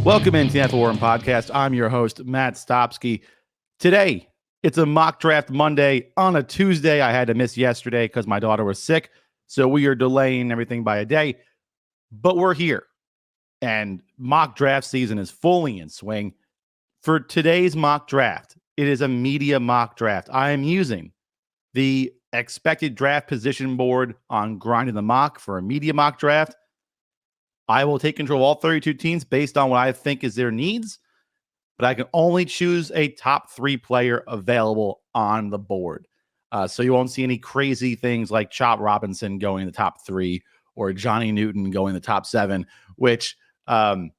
Welcome into the Natural Warren Podcast. I'm your host, Matt Stopsky. Today, it's a mock draft Monday on a Tuesday. I had to miss yesterday because my daughter was sick, so we are delaying everything by a day. But we're here, and mock draft season is fully in swing. For today's mock draft, it is a media mock draft. I am using the expected draft position board on Grinding the Mock for a media mock draft. I will take control of all 32 teams based on what I think is their needs, but I can only choose a top 3 player available on the board. So you won't see any crazy things like Chop Robinson going in the top 3 or Johnny Newton going in the top 7, which Brad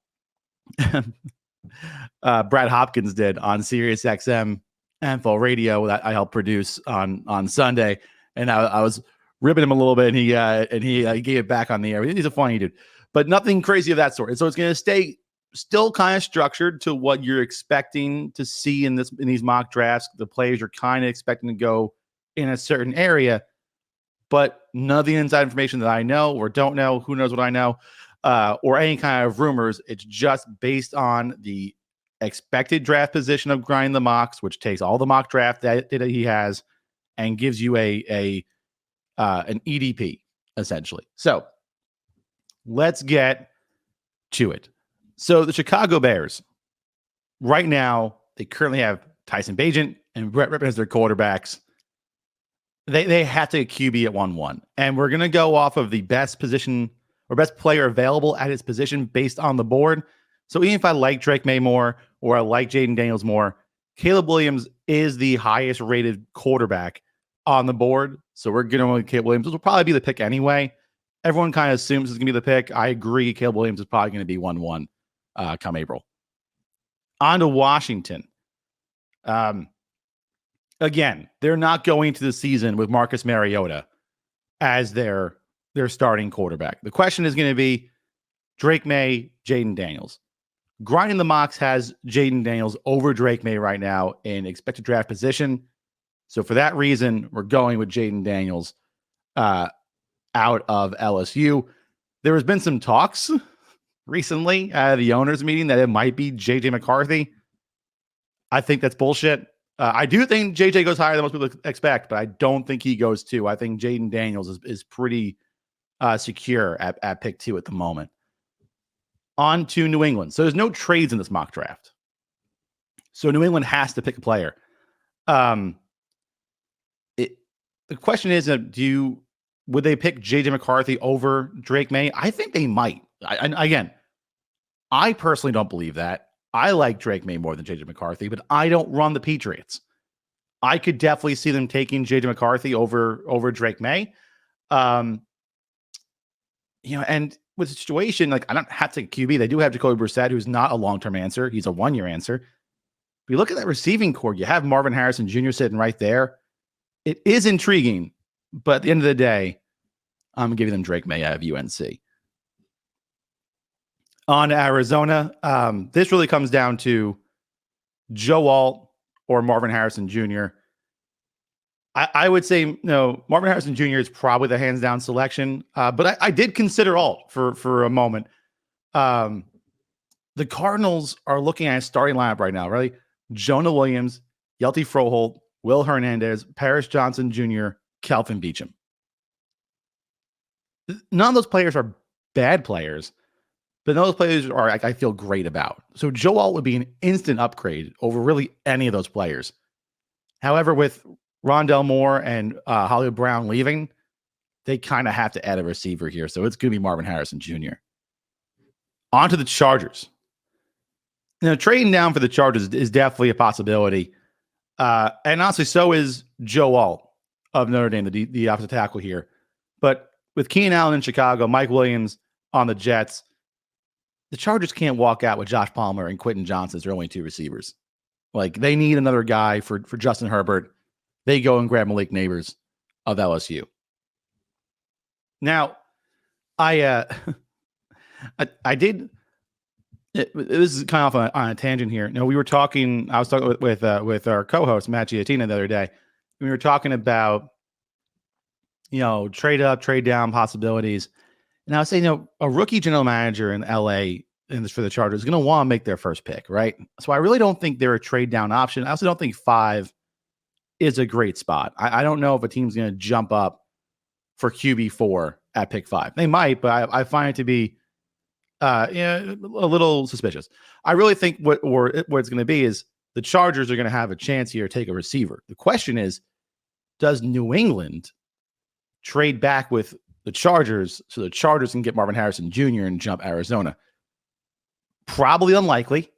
Hopkins did on Sirius XM NFL Radio that I helped produce on Sunday. And I was ribbing him a little bit, and he gave it back on the air. He's a funny dude, but nothing crazy of that sort. And so it's going to stay still kind of structured to what you're expecting to see in these mock drafts. The players you're kind of expecting to go in a certain area, but none of the inside information that I know or don't know, who knows what I know, or any kind of rumors. It's just based on the expected draft position of Grinding the Mocks, which takes all the mock draft data he has and gives you an EDP essentially. So let's get to it. So the Chicago Bears, right now, they currently have Tyson Bagent and Brett Rippon as their quarterbacks. They have to get QB at 1-1. And we're going to go off of the best position or best player available at his position based on the board. So even if I like Drake May more or I like Jaden Daniels more, Caleb Williams is the highest rated quarterback on the board. So we're going to go Caleb Williams. This will probably be the pick anyway. Everyone kind of assumes it's going to be the pick. I agree. Caleb Williams is probably going to be 1-1 come April. On to Washington. Again, they're not going to the season with Marcus Mariota as their starting quarterback. The question is going to be Drake May, Jaden Daniels. Grinding the Mocks has Jaden Daniels over Drake May right now in expected draft position. So for that reason, we're going with Jaden Daniels out of LSU. There has been some talks recently at the owners meeting that it might be JJ McCarthy. I think that's bullshit. I do think JJ goes higher than most people expect, but I don't think he goes 2. I think Jaden Daniels is pretty secure at pick 2 at the moment. On to New England. So there's no trades in this mock draft. So New England has to pick a player. The question is, would they pick JJ McCarthy over Drake May? I think they might. I personally don't believe that. I like Drake May more than JJ McCarthy, but I don't run the Patriots. I could definitely see them taking JJ McCarthy over Drake May. And with the situation, like I don't have to QB. They do have Jacoby Brissett, who's not a long-term answer. He's a 1-year answer. If you look at that receiving core, you have Marvin Harrison Jr. sitting right there. It is intriguing, but at the end of the day, I'm giving them Drake May out of UNC. On to Arizona, this really comes down to Joe Alt or Marvin Harrison Jr. I would say, no, Marvin Harrison Jr. is probably the hands-down selection, but I did consider Alt for a moment. The Cardinals are looking at a starting lineup right now, really. Jonah Williams, Yelty Froholt, Will Hernandez, Paris Johnson Jr., Kelvin Beachum. None of those players are bad players, but those players are I feel great about. So Joe Alt would be an instant upgrade over really any of those players. However, with Rondell Moore and Hollywood Brown leaving, they kind of have to add a receiver here. So it's going to be Marvin Harrison Jr. On to the Chargers. Now, trading down for the Chargers is definitely a possibility. And honestly, so is Joe Alt of Notre Dame, the offensive tackle here. But with Keenan Allen in Chicago, Mike Williams on the Jets, the Chargers can't walk out with Josh Palmer and Quentin Johnson as their only 2 receivers. Like, they need another guy for Justin Herbert. They go and grab Malik Neighbors of LSU. Now, I did. This is kind of off on a tangent here. We were talking. I was talking with our co-host Matt Giatina the other day. We were talking about trade up, trade down possibilities, and I was saying, a rookie general manager in LA in this for the Chargers is going to want to make their first pick, right? So I really don't think they're a trade down option. I also don't think 5 is a great spot. I don't know if a team's going to jump up for QB4 at pick 5. They might, but I find it to be a little suspicious. I really think what it's going to be is the Chargers are going to have a chance here to take a receiver. The question is, does New England trade back with the Chargers so the Chargers can get Marvin Harrison Jr. and jump Arizona? Probably unlikely.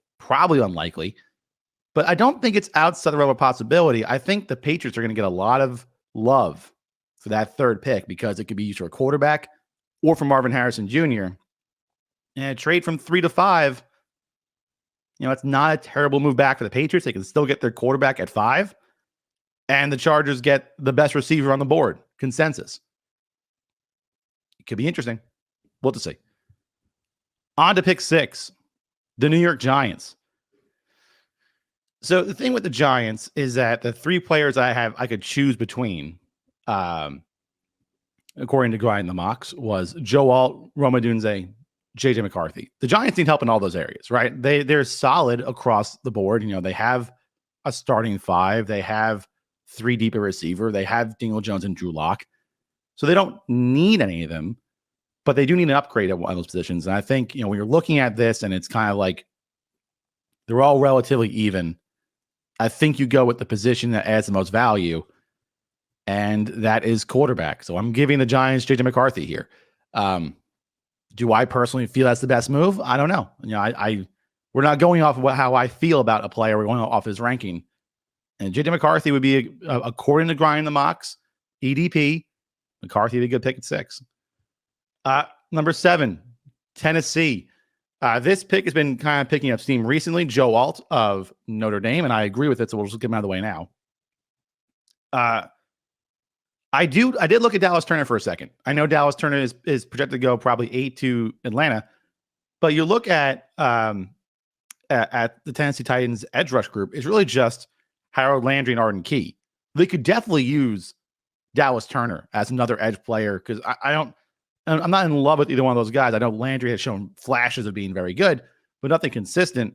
But I don't think it's outside the realm of possibility. I think the Patriots are going to get a lot of love for that 3rd pick because it could be used for a quarterback or for Marvin Harrison Jr. And a trade from 3 to 5, it's not a terrible move back for the Patriots. They can still get their quarterback at 5. And the Chargers get the best receiver on the board. Consensus. It could be interesting. We'll have to see. On to pick 6. The New York Giants. So the thing with the Giants is that the 3 players I could choose between, according to Grind the Mocks, was Joe Alt, Rome Odunze, JJ McCarthy. The Giants need help in all those areas, right? They're solid across the board. They have a starting 5. They have 3 deep at receiver. They have Daniel Jones and Drew Lock. So they don't need any of them, but they do need an upgrade at one of those positions. And I think, when you're looking at this and it's kind of like they're all relatively even, I think you go with the position that adds the most value, and that is quarterback. So I'm giving the Giants JJ McCarthy here. Do I personally feel that's the best move? I don't know. We're not going off of how I feel about a player. We're going off his ranking. And JJ McCarthy would be, according to Grind the Mocks, EDP. McCarthy would be a good pick at 6. Number 7, Tennessee. This pick has been kind of picking up steam recently. Joe Alt of Notre Dame, and I agree with it, so we'll just get him out of the way now. I did look at Dallas Turner for a second. I know Dallas Turner is projected to go probably 8 to Atlanta, but you look at the Tennessee Titans edge rush group, it's really just Harold Landry and Arden Key. They could definitely use Dallas Turner as another edge player because I'm not in love with either one of those guys. I know Landry has shown flashes of being very good, but nothing consistent.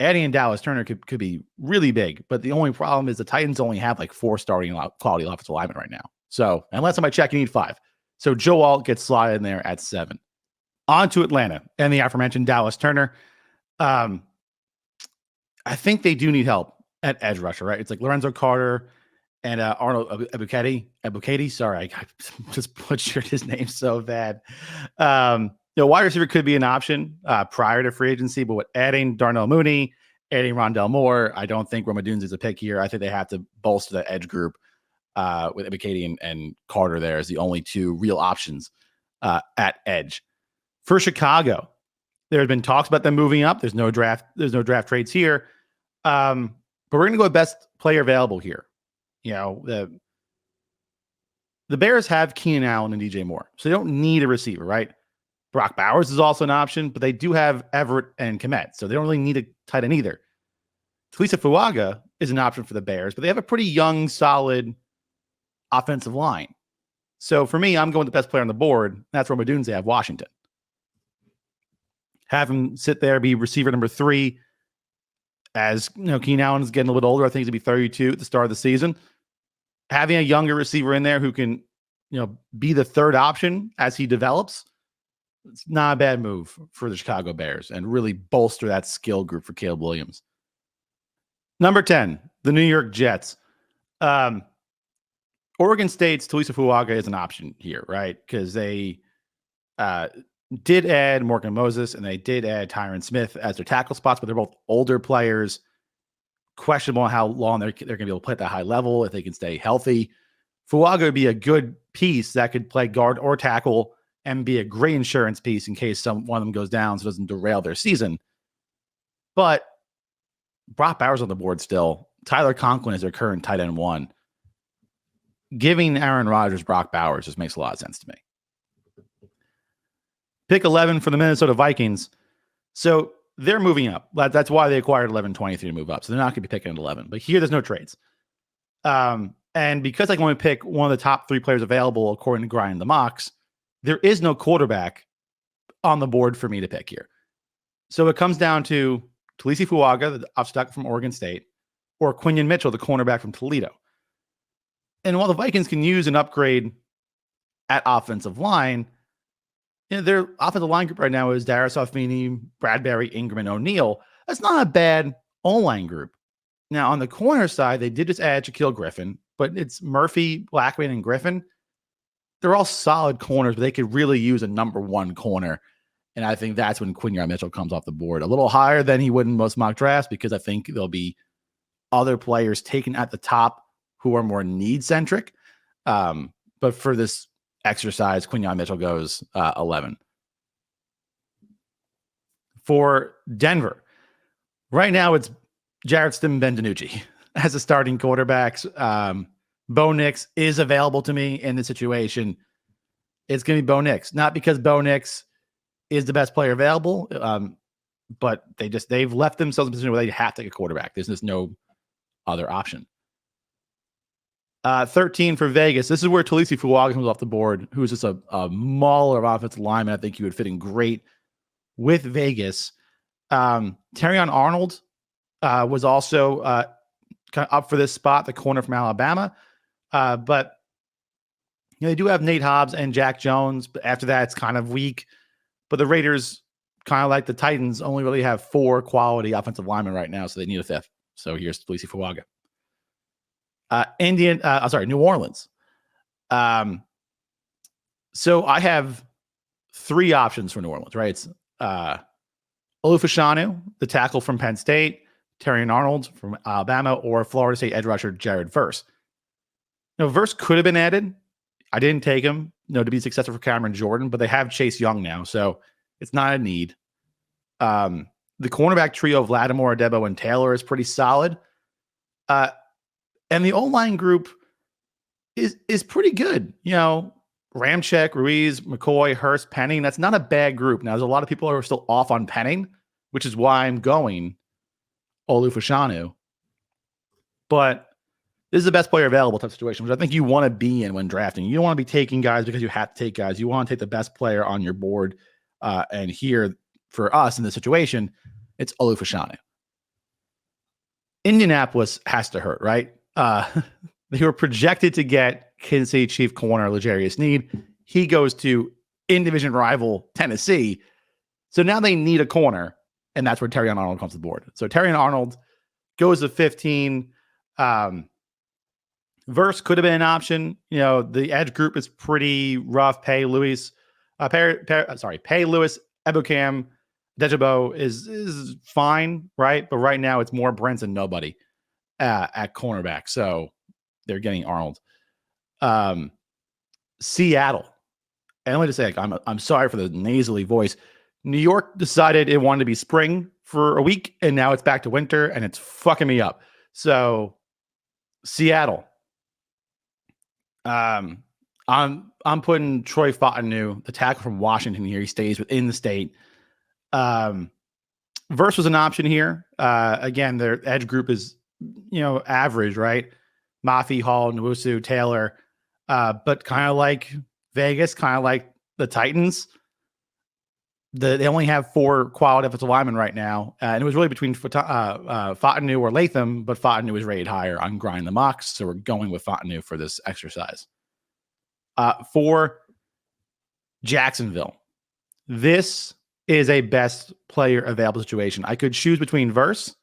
Adding in Dallas Turner could be really big, but the only problem is the Titans only have like 4 starting quality offensive linemen right now. So unless somebody check, you need 5. So Joe Alt gets slotted in there at 7. On to Atlanta and the aforementioned Dallas Turner. I think they do need help at edge rusher, right? It's like Lorenzo Carter and Arnold Ebukati. Sorry, I just butchered his name so bad. Wide receiver could be an option prior to free agency, but with adding Darnell Mooney, adding Rondell Moore, I don't think Rome Odunze is a pick here. I think they have to bolster that edge group with Ebukati and Carter there as the only 2 real options at edge. For Chicago, there have been talks about them moving up. There's no draft trades here. But we're going to go with best player available here. The Bears have Keenan Allen and DJ Moore, so they don't need a receiver, right? Brock Bowers is also an option, but they do have Everett and Kmet, so they don't really need a tight end either. Talisa Fuaga is an option for the Bears, but they have a pretty young, solid offensive line. So for me, I'm going with the best player on the board. That's Rome Odunze of Washington. Have him sit there, be receiver number 3. As Keenan Allen is getting a little older. I think he's going to be 32 at the start of the season. Having a younger receiver in there who can, be the 3rd option as he develops, it's not a bad move for the Chicago Bears and really bolster that skill group for Caleb Williams. Number 10, the New York Jets. Oregon State's Talisa Fuaga is an option here, right? Because they did add Morgan Moses and they did add Tyron Smith as their tackle spots, but they're both older players. Questionable how long they're going to be able to play at that high level if they can stay healthy. Fuaga would be a good piece that could play guard or tackle and be a great insurance piece in case one of them goes down so it doesn't derail their season. But Brock Bowers on the board still. Tyler Conklin is their current tight end 1. Giving Aaron Rodgers Brock Bowers just makes a lot of sense to me. Pick 11 for the Minnesota Vikings. So they're moving up. That's why they acquired 11-23 to move up. So they're not going to be picking at 11. But here, there's no trades. And because I can only pick one of the top 3 players available, according to Grind the Mocks, there is no quarterback on the board for me to pick here. So it comes down to Talisi Fuaga, the offstack from Oregon State, or Quinion Mitchell, the cornerback from Toledo. And while the Vikings can use an upgrade at offensive line, their offensive line group right now is Darius Offini, Bradbury, Ingram, and O'Neal. That's not a bad O-line group. Now, on the corner side, they did just add Shaquille Griffin, but it's Murphy, Blackman, and Griffin. They're all solid corners, but they could really use a number one corner. And I think that's when Quinion Mitchell comes off the board. A little higher than he would in most mock drafts because I think there'll be other players taken at the top who are more need-centric. But for this exercise, Quinion Mitchell goes 11. For Denver, right now it's Jarrett Stidham, Ben DiNucci as a starting quarterbacks. Bo Nix is available to me in this situation. It's going to be Bo Nix, not because Bo Nix is the best player available, but they've left themselves in a position where they have to take a quarterback. There's just no other option. 13 for Vegas. This is where Talisi Fuaga comes off the board, who's just a mauler of offensive lineman. I think he would fit in great with Vegas. Terrion Arnold was also kind of up for this spot, the corner from Alabama. But they do have Nate Hobbs and Jack Jones. But after that, it's kind of weak. But the Raiders, kind of like the Titans, only really have 4 quality offensive linemen right now, so they need a 5th. So here's Talisi Fuaga. New Orleans. So I have 3 options for New Orleans, right? It's Olufashanu, the tackle from Penn State, Terrion Arnold from Alabama, or Florida State edge rusher Jared Verse. Verse could have been added. I didn't take him, to be successful for Cameron Jordan, but they have Chase Young now, so it's not a need. The cornerback trio of Lattimore, Adebo, and Taylor is pretty solid. And the O-line group is pretty good. Ramczyk, Ruiz, McCoy, Hurst, Penning. That's not a bad group. Now, there's a lot of people who are still off on Penning, which is why I'm going Olufashanu. But this is the best player available type situation, which I think you want to be in when drafting. You don't want to be taking guys because you have to take guys. You want to take the best player on your board. And here, for us in this situation, it's Olufashanu. Indianapolis has to hurt, right? They were projected to get Kansas City Chief corner L'Jarius Sneed. He goes to in-division rival Tennessee. So now they need a corner, and that's where Terrion Arnold comes to the board. So Terrion Arnold goes to 15. Verse could have been an option. The edge group is pretty rough. Pay Lewis, Ebukam, Dejabo is fine, right? But right now it's more Brents and nobody at cornerback. So they're getting Arnold. Seattle. And let me just say, I'm sorry for the nasally voice. New York decided it wanted to be spring for a week, and now it's back to winter, and it's fucking me up. So Seattle. I'm putting Troy Fontenot, the tackle from Washington here. He stays within the state. Verse was an option here. Again, their edge group is, average, right? Mafi, Hall, Nwusu, Taylor. But kind of like Vegas, kind of like the Titans, they only have 4 quality offensive linemen right now. And it was really between Fontenot or Latham, but Fontenot was rated higher on Grind the Mocks. So we're going with Fontenot for this exercise. For Jacksonville, this is a best player available situation. I could choose between Verse,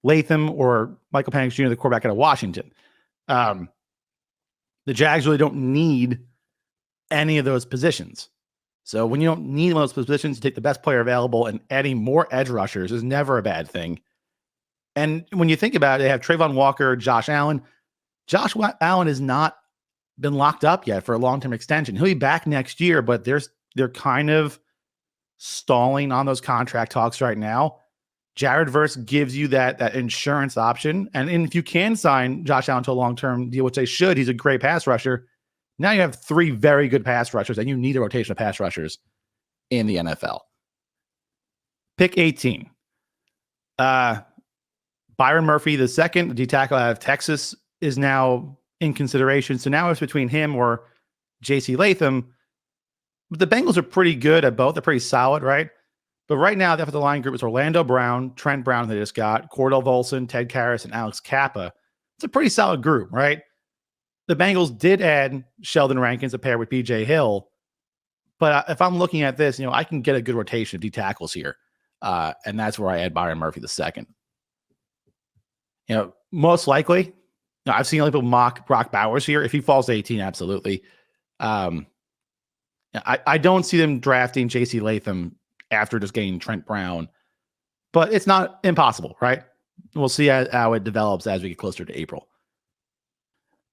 Latham, or Michael Penix Jr., the quarterback out of Washington. The Jags really don't need any of those positions. So when you don't need one of those positions, you take the best player available, and adding more edge rushers is never a bad thing. And when you think about it, they have Trayvon Walker, Josh Allen. Josh Allen has not been locked up yet for a long-term extension. He'll be back next year, but they're kind of stalling on those contract talks right now. Jared Verse gives you that insurance option. And if you can sign Josh Allen to a long-term deal, which they should, he's a great pass rusher. Now you have 3 very good pass rushers, and you need a rotation of pass rushers in the NFL. Pick 18. Byron Murphy, the second, the D tackle out of Texas, is now in consideration. So now it's between him or J.C. Latham. But the Bengals are pretty good at both. They're pretty solid, right? But right now, the offensive line group is Orlando Brown, Trent Brown, they just got, Cordell Volson, Ted Karras, and Alex Kappa. It's a pretty solid group, right? The Bengals did add Sheldon Rankins to pair with BJ Hill. But if I'm looking at this, I can get a good rotation of D tackles here. And that's where I add Byron Murphy the second. Most likely, I've seen people mock Brock Bowers here. If he falls to 18, absolutely. I don't see them drafting J.C. Latham after just getting Trent Brown, but it's not impossible, right? We'll see how it develops as we get closer to April.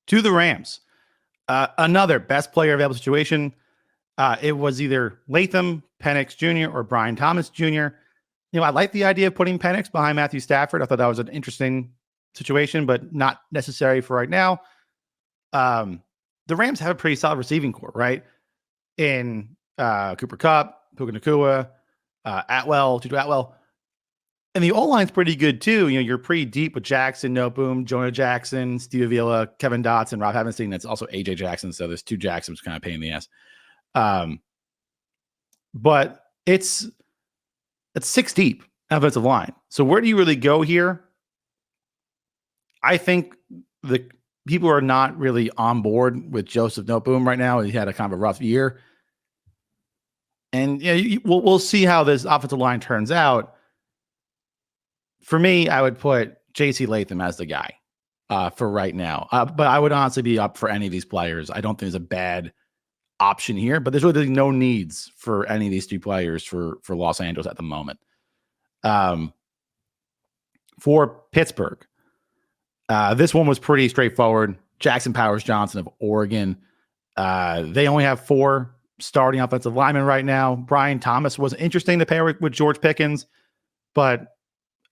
To the Rams, another best player available situation. It was either Latham, Penix Jr., or Brian Thomas Jr. I like the idea of putting Penix behind Matthew Stafford. I thought that was an interesting situation, but not necessary for right now. The Rams have a pretty solid receiving core, right? In Cooper Kupp, Puka Nacua, Tutu Atwell. And the O-line's pretty good too. You're pretty deep with Jackson, Noteboom, Jonah Jackson, Steve Avila, Kevin Dotson, Rob Havenstein. That's also AJ Jackson. So there's two Jacksons, kind of pain in the ass. But it's 6 deep offensive line. So where do you really go here? I think the people are not really on board with Joseph Noteboom right now. He had a kind of a rough year. And we'll see how this offensive line turns out. For me, I would put J.C. Latham as the guy for right now. But I would honestly be up for any of these players. I don't think there's a bad option here, but there's really no needs for any of these two players for Los Angeles at the moment. For Pittsburgh, this one was pretty straightforward. Jackson Powers Johnson of Oregon. They only have 4 starting offensive linemen right now. Brian Thomas was interesting to pair with George Pickens, but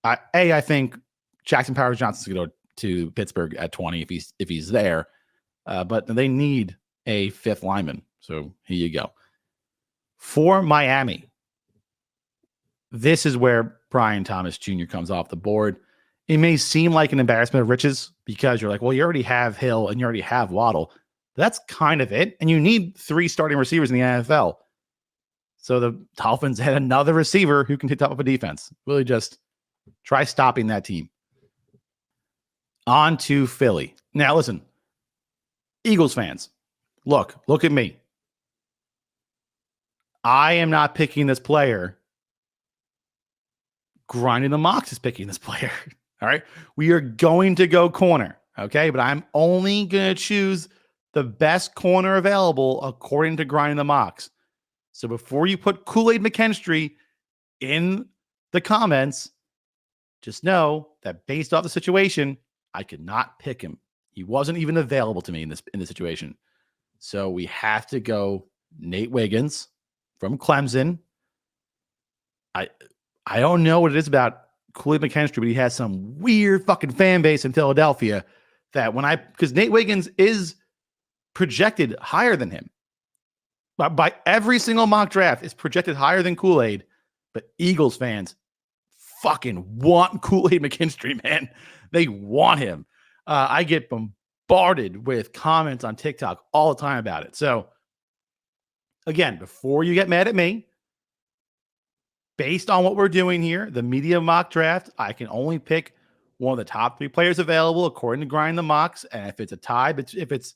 I think Jackson Powers Johnson's going to go to Pittsburgh at 20 if he's there. But they need a 5th lineman. So here you go. For Miami, this is where Brian Thomas Jr. comes off the board. It may seem like an embarrassment of riches because you're like, well, you already have Hill and you already have Waddle. That's kind of it. And you need 3 starting receivers in the NFL. So the Dolphins had another receiver who can hit top of a defense. Really just try stopping that team. On to Philly. Now, listen, Eagles fans, look at me. I am not picking this player. Grinding the Mox is picking this player. All right. We are going to go corner. Okay. But I'm only going to choose the best corner available according to Grinding the Mox. So before you put Kool-Aid McKinstry in the comments, just know that based off the situation, I could not pick him. He wasn't even available to me in this situation. So we have to go Nate Wiggins from Clemson. I don't know what it is about Kool-Aid McKinstry, but he has some weird fucking fan base in Philadelphia that because Nate Wiggins is projected higher than him. But by every single mock draft, it's projected higher than Kool-Aid. But Eagles fans fucking want Kool-Aid McKinstry, man. They want him. I get bombarded with comments on TikTok all the time about it. So, again, before you get mad at me, based on what we're doing here, the media mock draft, I can only pick one of the top 3 players available according to Grind the Mocks. And if it's a tie, but if it's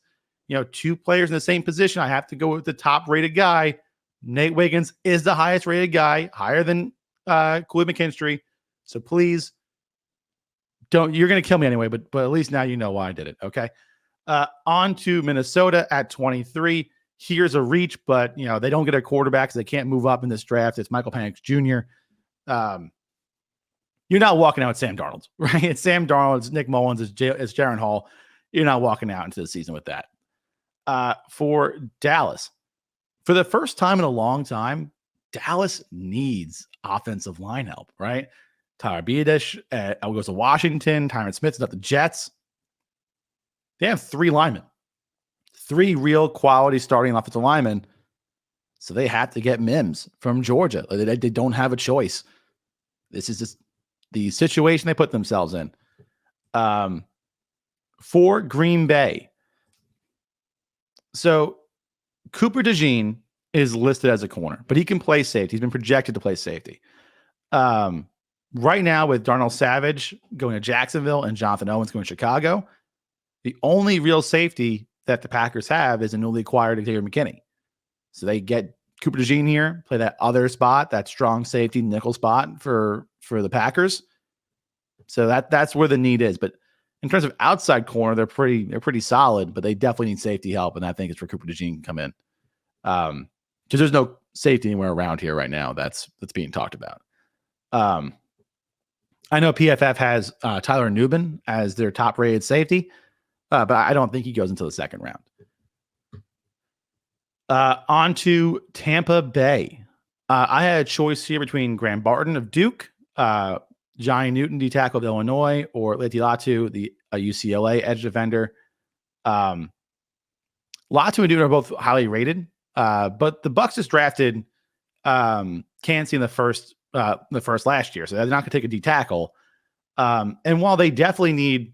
2 players in the same position, I have to go with the top rated guy. Nate Wiggins is the highest rated guy, higher than Kool-Aid McKinstry. So please you're going to kill me anyway, but at least now you know why I did it. Okay. On to Minnesota at 23. Here's a reach, but they don't get a quarterback because they can't move up in this draft. It's Michael Penix Jr. You're not walking out with Sam Darnold, right? It's Sam Darnold, it's Nick Mullins, it's Jaron Hall. You're not walking out into the season with that. For Dallas, for the first time in a long time, Dallas needs offensive line help, right? Tyler Biadasz goes to Washington. Tyron Smith's at the Jets. They have 3 linemen, 3 real quality starting offensive linemen. So they have to get Mims from Georgia. They don't have a choice. This is just the situation they put themselves in. For Green Bay. So Cooper DeJean is listed as a corner, but he can play safety. He's been projected to play safety. Right now, with Darnell Savage going to Jacksonville and Jonathan Owens going to Chicago, the only real safety that the Packers have is a newly acquired Xavier McKinney. So they get Cooper DeJean here, play that other spot, that strong safety nickel spot for the Packers. So that's where the need is. But in terms of outside corner, they're pretty solid, but they definitely need safety help, and I think it's where Cooper DeJean can come in. Because there's no safety anywhere around here right now that's being talked about. I know PFF has Tyler Nubin as their top-rated safety, but I don't think he goes until the second round. On to Tampa Bay. I had a choice here between Graham Barton of Duke, Johnny Newton, D tackle of Illinois, or Leti Latu, the UCLA edge defender. Latu and Newton are both highly rated, but the Bucs just drafted Cansey in the first last year, so they're not going to take a D tackle. And while they definitely need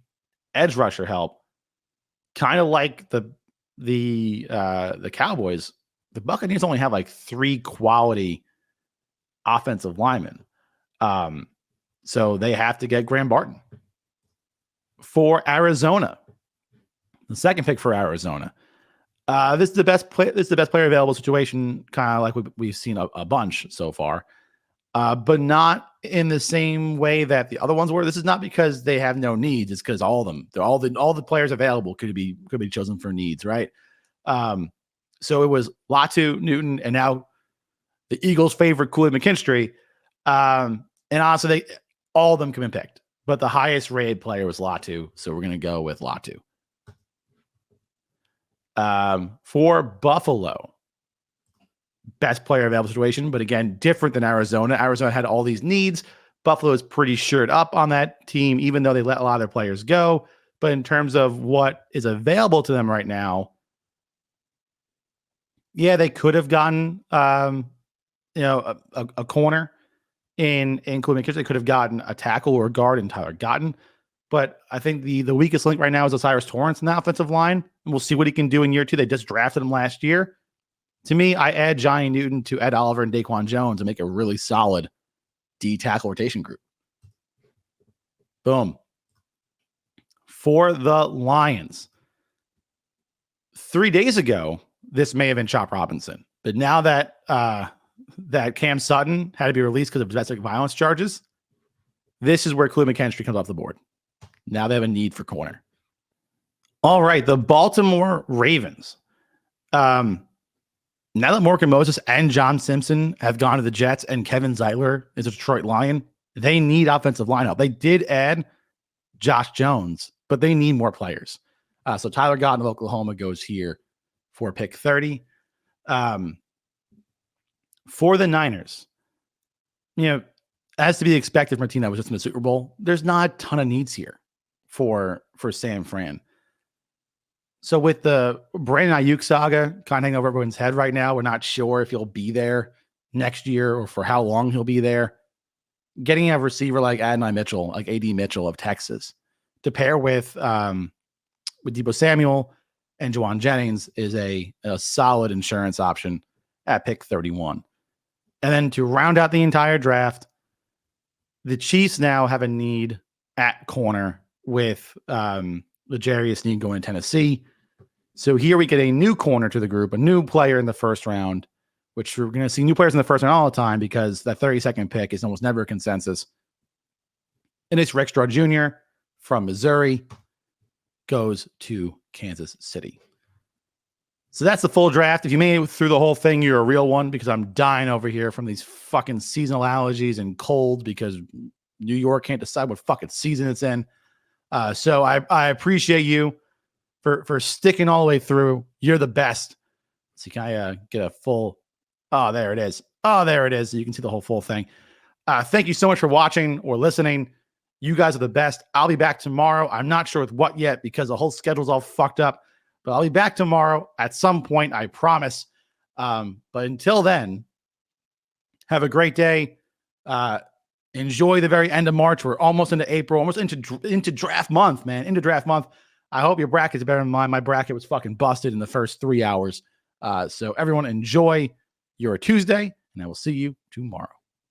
edge rusher help, kind of like the Cowboys, the Buccaneers only have like 3 quality offensive linemen. So they have to get Graham Barton. For Arizona, the second pick for Arizona. This is the best player available situation, kind of like we've seen a bunch so far. But not in the same way that the other ones were. This is not because they have no needs. It's because all of them, all the players available could be chosen for needs, right? So it was Latu, Newton, and now the Eagles' favorite Kool-Aid McKinstry. And honestly, all of them could have been picked, but the highest rated player was Latu, so we're going to go with Latu. For Buffalo, best player available situation, but again, different than Arizona. Arizona had all these needs. Buffalo is pretty shored up on that team, even though they let a lot of their players go. But in terms of what is available to them right now, yeah, they could have gotten, a corner in Kool-Aid McKinstry. They could have gotten a tackle or a guard in Tyler Gotton. But I think the weakest link right now is Osiris Torrance in the offensive line. And we'll see what he can do in year 2. They just drafted him last year. To me, I add Johnny Newton to Ed Oliver and Daquan Jones and make a really solid D tackle rotation group. Boom. For the Lions. 3 days ago, this may have been Chop Robinson. But now that that Cam Sutton had to be released because of domestic violence charges, this is where Kool-Aid McKinstry comes off the board. Now they have a need for corner. All right, the Baltimore Ravens. Now that Morgan Moses and John Simpson have gone to the Jets and Kevin Zeitler is a Detroit Lion, they need offensive line help. They did add Josh Jones, but they need more players. So Tyler Gotton of Oklahoma goes here for pick 30. For the Niners, as to be expected from a team that was just in the Super Bowl, there's not a ton of needs here for San Fran. So with the Brandon Ayuk saga kind of hanging over everyone's head right now, we're not sure if he'll be there next year or for how long he'll be there. Getting a receiver like Adonai Mitchell, like AD Mitchell of Texas, to pair with Deebo Samuel and Juwan Jennings is a solid insurance option at pick 31. And then to round out the entire draft, the Chiefs now have a need at corner with L'Jarius Sneed going to Tennessee. So here we get a new corner to the group, a new player in the first round, which we're going to see new players in the first round all the time because that 32nd pick is almost never a consensus. And it's Rick Stroud Jr. from Missouri, goes to Kansas City. So that's the full draft. If you made it through the whole thing, you're a real one because I'm dying over here from these fucking seasonal allergies and colds because New York can't decide what fucking season it's in. So I appreciate you for sticking all the way through. You're the best. So can I get a full? Oh, there it is. Oh, there it is. So you can see the whole full thing. Thank you so much for watching or listening. You guys are the best. I'll be back tomorrow. I'm not sure with what yet because the whole schedule's all fucked up. But I'll be back tomorrow at some point, I promise. But until then, have a great day. Enjoy the very end of March. We're almost into April, almost into draft month, man. Into draft month. I hope your bracket's better than mine. My bracket was fucking busted in the first 3 hours. So everyone enjoy your Tuesday, and I will see you tomorrow.